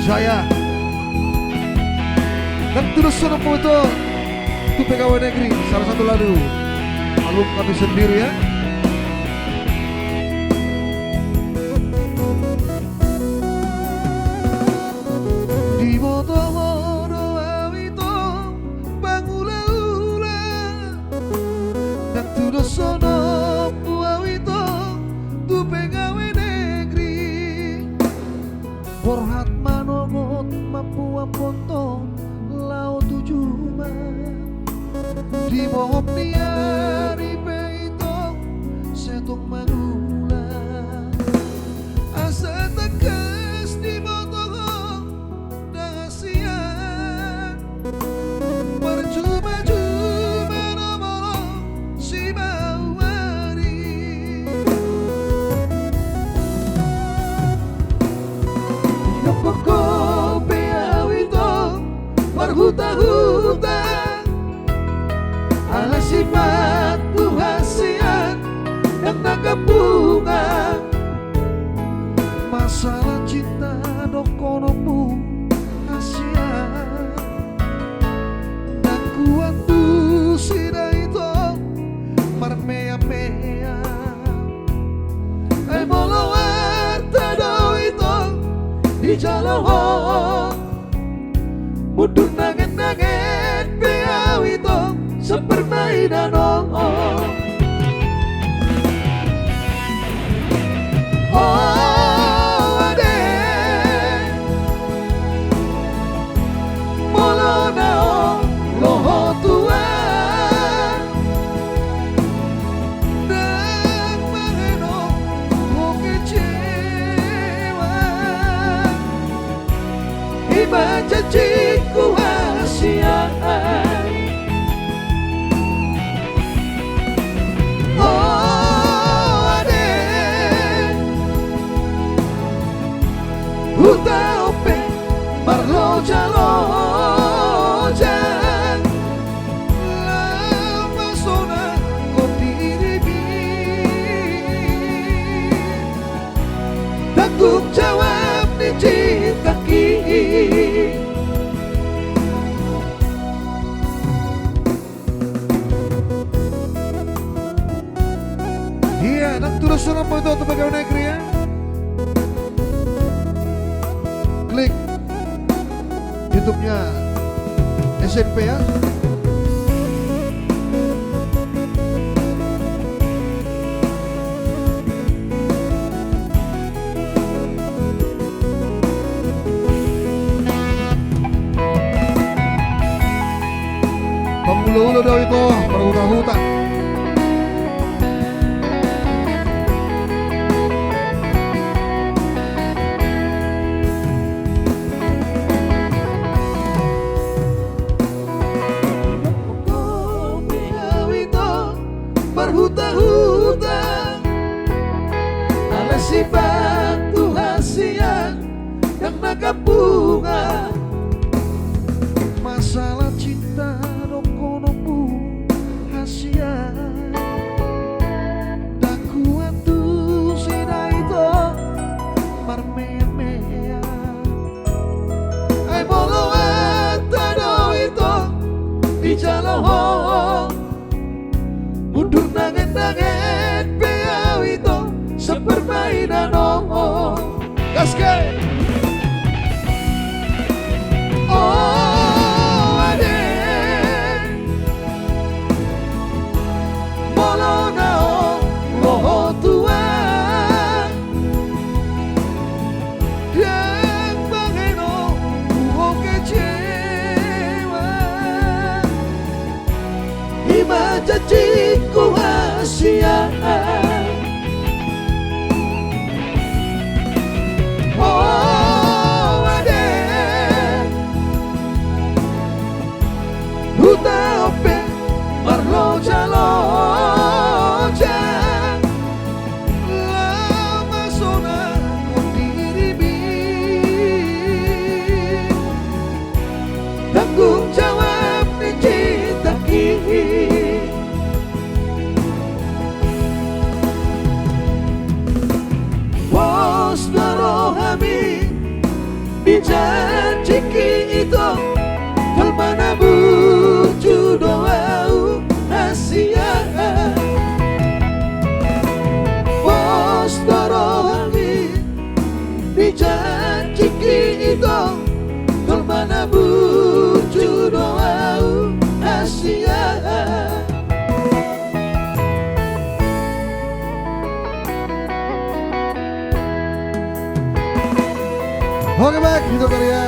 saya dan terus senang foto itu pegawai negeri, salah satu lagu album kami sendiri ya. Di moto-moto awito bangula-ula dan terus sono awito tu pegawai negeri Porhat manongot Papua potong Laut Tujuma di bawah di peitong setong magula asa tegas di botong dahasian percuma-cuma nomor si bawari Yopoko peawito berhuta-huta ala sifat tuhasian yang nakabunga masalah cinta dokonomu hasian dan kuat tu sida itu marmea-mea ay molawar tado itu di jalan mudur nanget-nanget beau itu sepermainan oh ade molona loho tuan dan mangeno kecewa iba janjiku hasian Huta ope marloja loja lama sona kodiribi tanggung jawab di cinta kini iya dan terus orang itu untuk pegawai negeri ya. Klik YouTube-nya SNP ya. Pemula-ula daw ito, berhuta-huta. Berhuta-huta ala sifat tuhasian yang nakabunga masalah cinta dokonomu hasian dan kuat tu sida itu marmemea ay molowat tado itu di jalan mundur nanget-nanget beau itu sepermainan oh gaske oh ade molona loho tuan dan bangeno buho kecewa ima janjiku hasian oh ade huta ope marloja loja lama sona kodiribi tanggung jawab di cinta kini Dijanji itu Kalmana buju doau Asia Bos dorohangi Dijanji itu Kalmana buju doau Asia. Oke baik, itu tadi ya